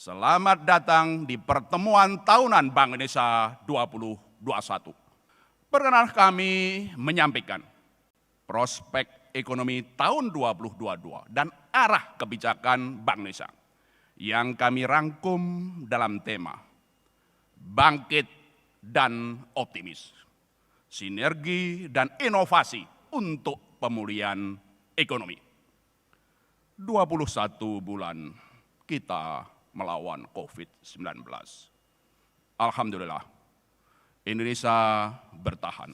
Selamat datang di pertemuan tahunan Bank Indonesia 2021. Perkenankan kami menyampaikan prospek ekonomi tahun 2022 dan arah kebijakan Bank Indonesia yang kami rangkum dalam tema bangkit dan optimis, sinergi dan inovasi untuk pemulihan ekonomi. 21 bulan kita melawan COVID-19. Alhamdulillah, Indonesia bertahan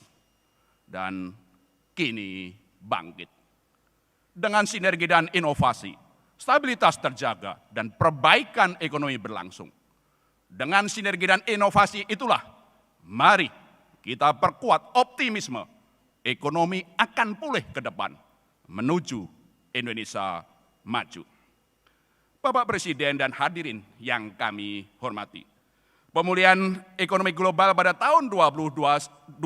dan kini bangkit. Dengan sinergi dan inovasi, stabilitas terjaga dan perbaikan ekonomi berlangsung. Dengan sinergi dan inovasi itulah, mari kita perkuat optimisme ekonomi akan pulih ke depan menuju Indonesia maju. Bapak Presiden dan hadirin yang kami hormati, pemulihan ekonomi global pada tahun 2022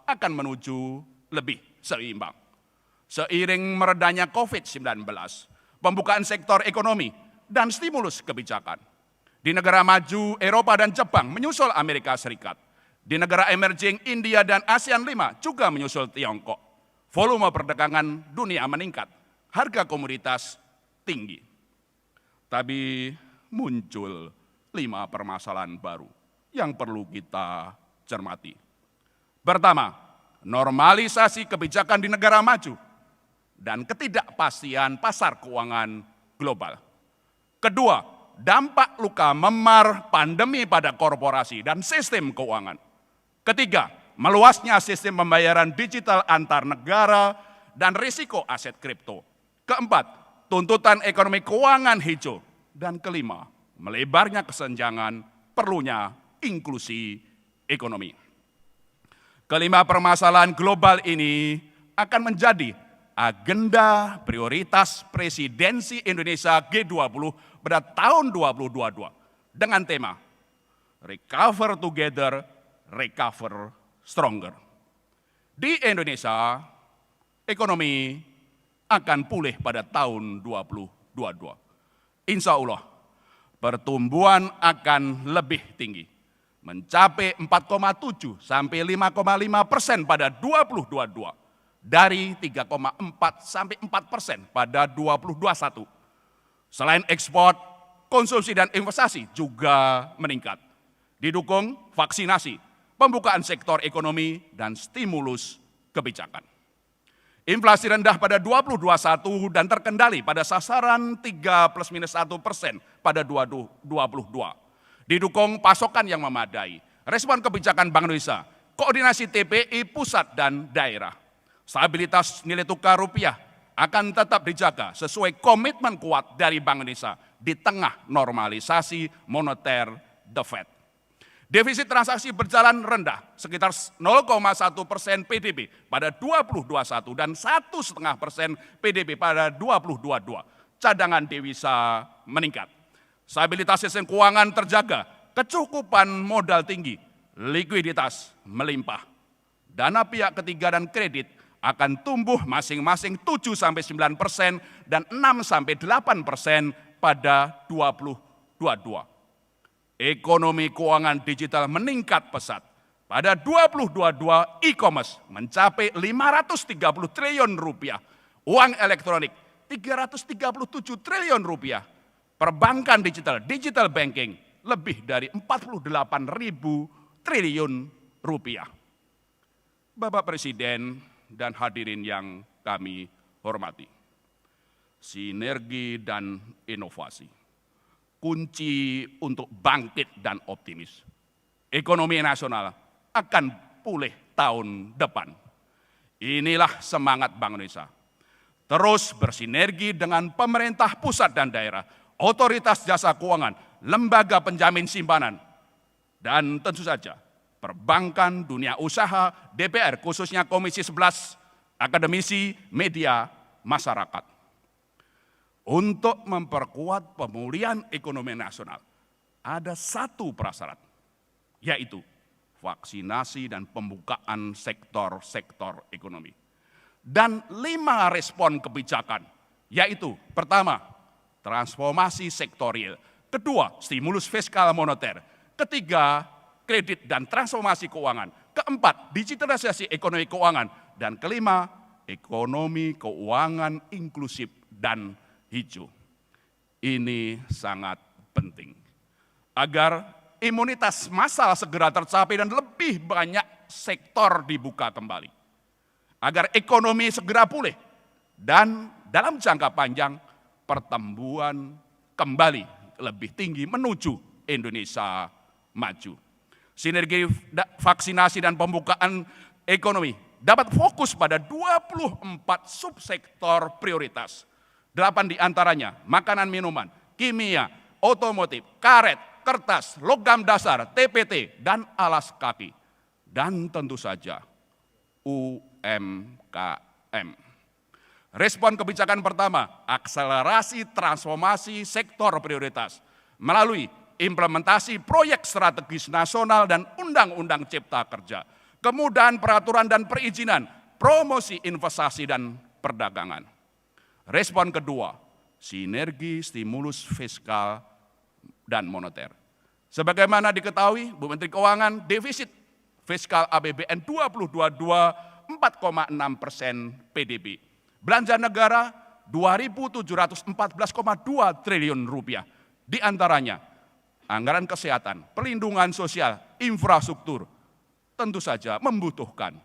akan menuju lebih seimbang. Seiring meredanya COVID-19, pembukaan sektor ekonomi dan stimulus kebijakan. Di negara maju, Eropa dan Jepang menyusul Amerika Serikat. Di negara emerging, India dan ASEAN 5 juga menyusul Tiongkok. Volume perdagangan dunia meningkat, harga komoditas tinggi. Tapi muncul 5 permasalahan baru yang perlu kita cermati. Pertama, normalisasi kebijakan di negara maju dan ketidakpastian pasar keuangan global. Kedua, dampak luka memar pandemi pada korporasi dan sistem keuangan. Ketiga, meluasnya sistem pembayaran digital antar negara dan risiko aset kripto. Keempat, tuntutan ekonomi keuangan hijau. Dan kelima, melebarnya kesenjangan, perlunya inklusi ekonomi. Kelima permasalahan global ini akan menjadi agenda prioritas presidensi Indonesia G20 pada tahun 2022 dengan tema Recover Together, Recover Stronger. Di Indonesia, ekonomi akan pulih pada tahun 2022. Insya Allah, pertumbuhan akan lebih tinggi, mencapai 4,7 sampai 5,5% pada 2022, dari 3,4 sampai 4% pada 2021. Selain ekspor, konsumsi dan investasi juga meningkat. Didukung vaksinasi, pembukaan sektor ekonomi, dan stimulus kebijakan. Inflasi rendah pada 2021 dan terkendali pada sasaran 3+-1% pada 2022. Didukung pasokan yang memadai, respon kebijakan Bank Indonesia, koordinasi TPI pusat dan daerah. Stabilitas nilai tukar rupiah akan tetap dijaga sesuai komitmen kuat dari Bank Indonesia di tengah normalisasi moneter The Fed. Defisit transaksi berjalan rendah sekitar 0,1% PDB pada 2021 dan 1,5% PDB pada 2022. Cadangan devisa meningkat. Stabilitas sistem keuangan terjaga, kecukupan modal tinggi, likuiditas melimpah. Dana pihak ketiga dan kredit akan tumbuh masing-masing 7-9% dan 6-8% pada 2022. Ekonomi keuangan digital meningkat pesat. Pada 2022, e-commerce mencapai 530 triliun rupiah. Uang elektronik 337 triliun rupiah. Perbankan digital banking lebih dari 48.000 triliun rupiah. Bapak Presiden dan hadirin yang kami hormati. Sinergi dan inovasi kunci untuk bangkit dan optimis. Ekonomi nasional akan pulih tahun depan. Inilah semangat Bank Indonesia. Terus bersinergi dengan pemerintah pusat dan daerah, otoritas jasa keuangan, lembaga penjamin simpanan, dan tentu saja perbankan, dunia usaha, DPR, khususnya Komisi 11, akademisi, media, masyarakat. Untuk memperkuat pemulihan ekonomi nasional, ada satu prasyarat, yaitu vaksinasi dan pembukaan sektor-sektor ekonomi. Dan 5 respon kebijakan, yaitu pertama, transformasi sektorial, Kedua, stimulus fiskal moneter. Ketiga, kredit dan transformasi keuangan. Keempat, digitalisasi ekonomi keuangan. Dan kelima, ekonomi keuangan inklusif dan hijau. Ini sangat penting agar imunitas massal segera tercapai dan lebih banyak sektor dibuka kembali. Agar ekonomi segera pulih dan dalam jangka panjang pertumbuhan kembali lebih tinggi menuju Indonesia maju. Sinergi vaksinasi dan pembukaan ekonomi dapat fokus pada 24 subsektor prioritas. 8 diantaranya makanan minuman, kimia, otomotif, karet, kertas, logam dasar, TPT, dan alas kaki. Dan tentu saja UMKM. Respon kebijakan pertama, akselerasi transformasi sektor prioritas melalui implementasi proyek strategis nasional dan Undang-Undang Cipta Kerja, kemudahan peraturan dan perizinan, promosi investasi dan perdagangan. Respon kedua, sinergi stimulus fiskal dan moneter. Sebagaimana diketahui, Bu Menteri Keuangan, defisit fiskal APBN 2022 4,6% PDB. Belanja negara 2.714,2 triliun rupiah. Di antaranya anggaran kesehatan, perlindungan sosial, infrastruktur tentu saja membutuhkan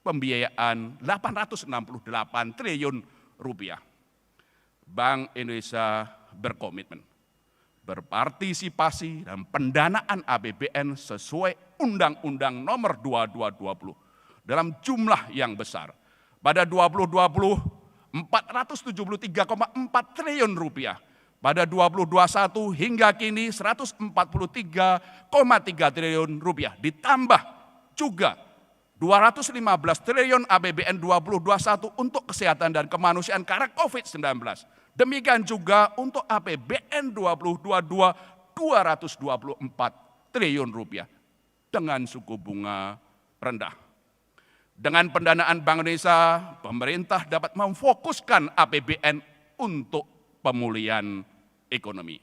pembiayaan 868 triliun rupiah. Bank Indonesia berkomitmen berpartisipasi dalam pendanaan APBN sesuai Undang-Undang Nomor 2220 dalam jumlah yang besar. Pada 2020 473,4 triliun rupiah. Pada 2021 hingga kini 143,3 triliun rupiah. Ditambah juga 215 triliun APBN 2021 untuk kesehatan dan kemanusiaan karena COVID-19. Demikian juga untuk APBN 2022 224 triliun rupiah dengan suku bunga rendah. Dengan pendanaan Bank Indonesia, pemerintah dapat memfokuskan APBN untuk pemulihan ekonomi.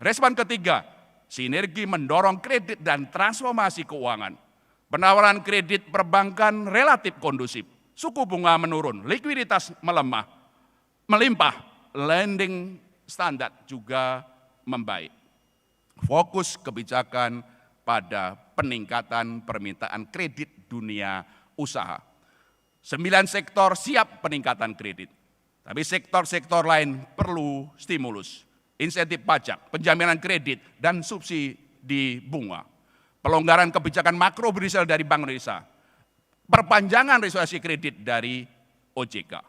Respon ketiga, sinergi mendorong kredit dan transformasi keuangan. Penawaran kredit perbankan relatif kondusif, suku bunga menurun, likuiditas melimpah, lending standar juga membaik. Fokus kebijakan pada peningkatan permintaan kredit dunia usaha. 9 sektor siap peningkatan kredit, tapi sektor-sektor lain perlu stimulus, insentif pajak, penjaminan kredit, dan subsidi bunga. Pelonggaran kebijakan makro berdasar dari Bank Indonesia, perpanjangan resolusi kredit dari OJK.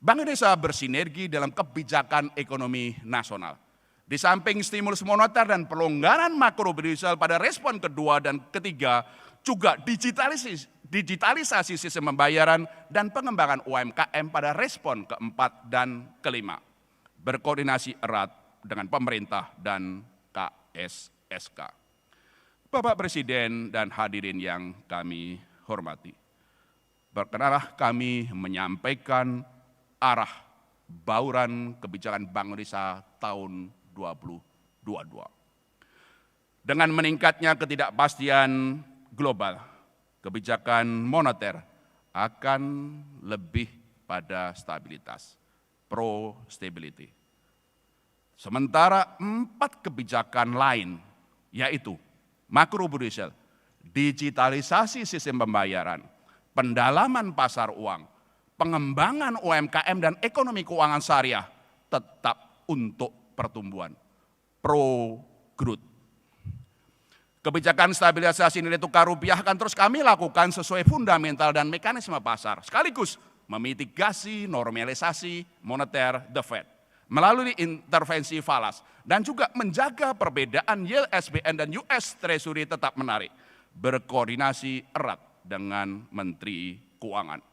Bank Indonesia bersinergi dalam kebijakan ekonomi nasional. Di samping stimulus moneter dan pelonggaran makro berdasar pada respon kedua dan ketiga, juga digitalisasi sistem pembayaran dan pengembangan UMKM pada respon keempat dan kelima. Berkoordinasi erat dengan pemerintah dan KSSK. Bapak Presiden dan hadirin yang kami hormati, berkenanlah kami menyampaikan arah bauran kebijakan Bank Indonesia tahun 2022. Dengan meningkatnya ketidakpastian global, kebijakan moneter akan lebih pada stabilitas, pro-stability. Sementara 4 kebijakan lain, yaitu makrobudensial, digitalisasi sistem pembayaran, pendalaman pasar uang, pengembangan UMKM dan ekonomi keuangan syariah tetap untuk pertumbuhan, pro-growth. Kebijakan stabilisasi nilai tukar rupiah akan terus kami lakukan sesuai fundamental dan mekanisme pasar, sekaligus memitigasi normalisasi moneter The Fed melalui intervensi falas dan juga menjaga perbedaan yield SBN dan US Treasury tetap menarik, berkoordinasi erat dengan Menteri Keuangan.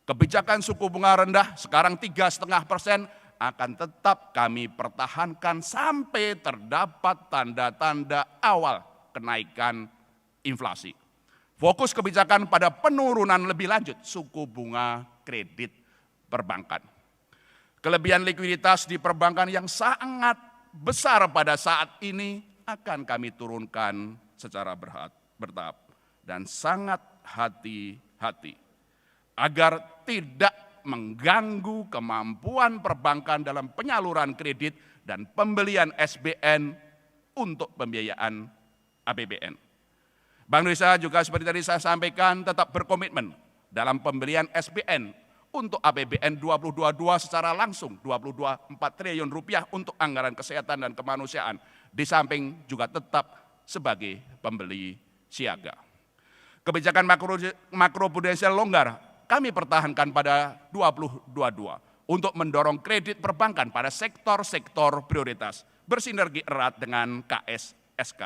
Kebijakan suku bunga rendah sekarang 3,5% akan tetap kami pertahankan sampai terdapat tanda-tanda awal kenaikan inflasi. Fokus kebijakan pada penurunan lebih lanjut suku bunga kredit perbankan. Kelebihan likuiditas di perbankan yang sangat besar pada saat ini akan kami turunkan secara bertahap dan sangat hati-hati agar tidak mengganggu kemampuan perbankan dalam penyaluran kredit dan pembelian SBN untuk pembiayaan APBN. Bank Indonesia juga seperti tadi saya sampaikan tetap berkomitmen dalam pembelian SBN untuk APBN 2022 secara langsung 22,4 triliun rupiah untuk anggaran kesehatan dan kemanusiaan, di samping juga tetap sebagai pembeli siaga. Kebijakan makroprudensial longgar kami pertahankan pada 2022 untuk mendorong kredit perbankan pada sektor-sektor prioritas bersinergi erat dengan KSSK.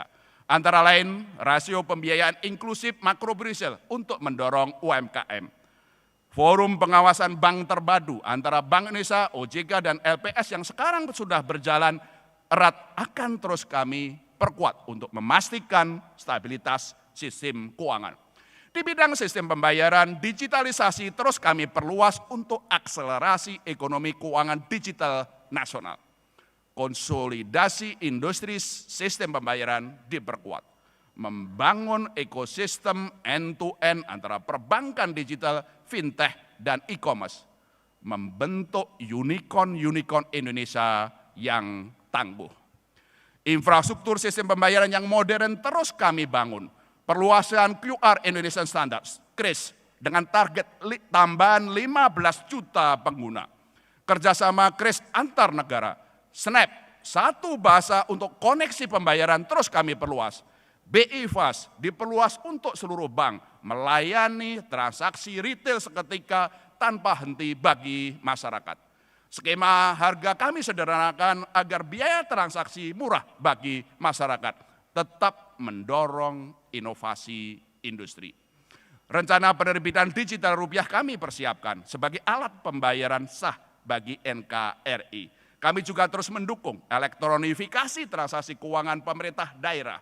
Antara lain, rasio pembiayaan inklusif makroprudensial untuk mendorong UMKM. Forum pengawasan bank terpadu antara Bank Indonesia, OJK, dan LPS yang sekarang sudah berjalan erat akan terus kami perkuat untuk memastikan stabilitas sistem keuangan. Di bidang sistem pembayaran, digitalisasi terus kami perluas untuk akselerasi ekonomi keuangan digital nasional. Konsolidasi industri sistem pembayaran diperkuat. Membangun ekosistem end-to-end antara perbankan digital, fintech, dan e-commerce. Membentuk unicorn Indonesia yang tangguh. Infrastruktur sistem pembayaran yang modern terus kami bangun. Perluasan QR Indonesian Standards, KRIS, dengan target tambahan 15 juta pengguna. Kerjasama KRIS antar negara, SNAP, satu bahasa untuk koneksi pembayaran terus kami perluas. BI Fast diperluas untuk seluruh bank, melayani transaksi retail seketika tanpa henti bagi masyarakat. Skema harga kami sederhanakan agar biaya transaksi murah bagi masyarakat, tetap mendorong inovasi industri. Rencana penerbitan digital rupiah kami persiapkan sebagai alat pembayaran sah bagi NKRI. Kami juga terus mendukung elektronifikasi transaksi keuangan pemerintah daerah,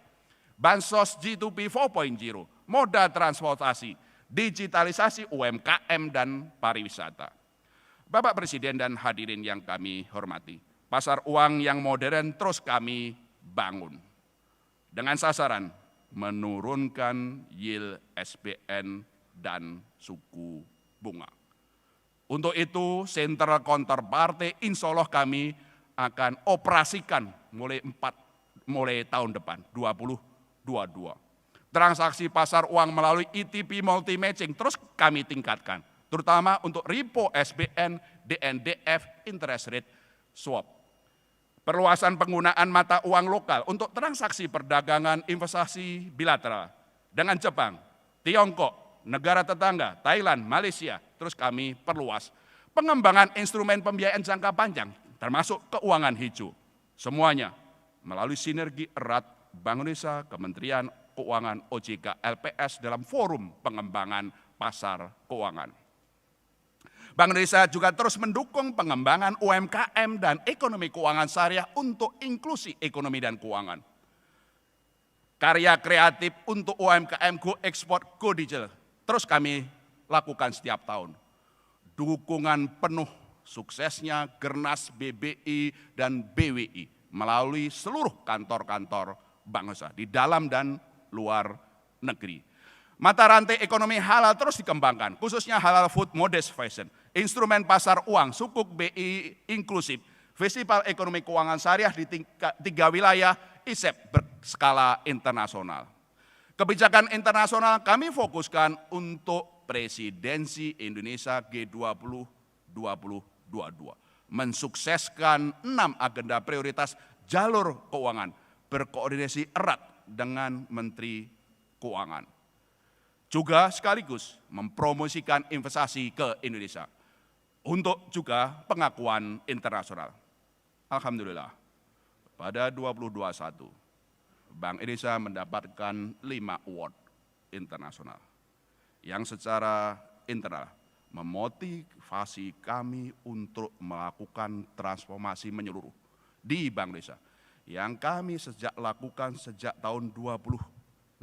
Bansos G2P 4.0, moda transportasi, digitalisasi UMKM dan pariwisata. Bapak Presiden dan hadirin yang kami hormati, pasar uang yang modern terus kami bangun. Dengan sasaran menurunkan yield SBN dan suku bunga. Untuk itu, Central Counterparty insya Allah kami akan operasikan mulai tahun depan, 2022. Transaksi pasar uang melalui ETP multi-matching terus kami tingkatkan, terutama untuk repo SBN, DNDF, interest rate swap. Perluasan penggunaan mata uang lokal untuk transaksi perdagangan investasi bilateral dengan Jepang, Tiongkok, negara tetangga, Thailand, Malaysia, terus kami perluas. Pengembangan instrumen pembiayaan jangka panjang, termasuk keuangan hijau. Semuanya melalui sinergi erat Bank Indonesia, Kementerian Keuangan, OJK, LPS dalam forum pengembangan pasar keuangan. Bank Indonesia juga terus mendukung pengembangan UMKM dan ekonomi keuangan syariah untuk inklusi ekonomi dan keuangan. Karya kreatif untuk UMKM Go Export, Go Digital terus kami lakukan setiap tahun. Dukungan penuh suksesnya Gernas BBI dan BWI melalui seluruh kantor-kantor Bank Indonesia di dalam dan luar negeri. Mata rantai ekonomi halal terus dikembangkan, khususnya halal food, modest fashion, instrumen pasar uang, sukuk BI inklusif, festival ekonomi keuangan syariah di 3 wilayah ISEP berskala internasional. Kebijakan internasional kami fokuskan untuk presidensi Indonesia G20 2022. Mensukseskan 6 agenda prioritas jalur keuangan, berkoordinasi erat dengan Menteri Keuangan. Juga sekaligus mempromosikan investasi ke Indonesia untuk juga pengakuan internasional. Alhamdulillah, pada 2021, Bank Indonesia mendapatkan 5 award internasional yang secara internal memotivasi kami untuk melakukan transformasi menyeluruh di Bank Indonesia yang kami lakukan sejak tahun 2018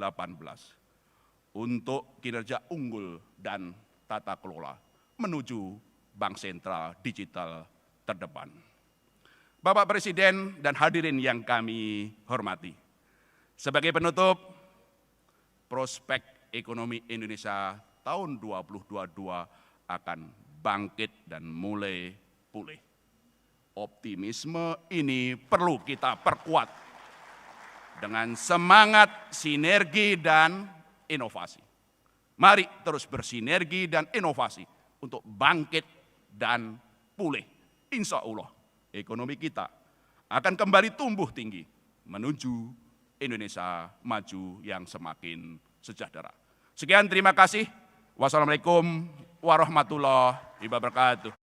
untuk kinerja unggul dan tata kelola menuju bank sentral digital terdepan. Bapak Presiden dan hadirin yang kami hormati. Sebagai penutup, prospek ekonomi Indonesia tahun 2022 akan bangkit dan mulai pulih. Optimisme ini perlu kita perkuat dengan semangat sinergi dan inovasi. Mari terus bersinergi dan inovasi untuk bangkit dan pulih. Insya Allah ekonomi kita akan kembali tumbuh tinggi menuju Indonesia maju yang semakin sejahtera. Sekian, terima kasih. Wassalamualaikum warahmatullahi wabarakatuh.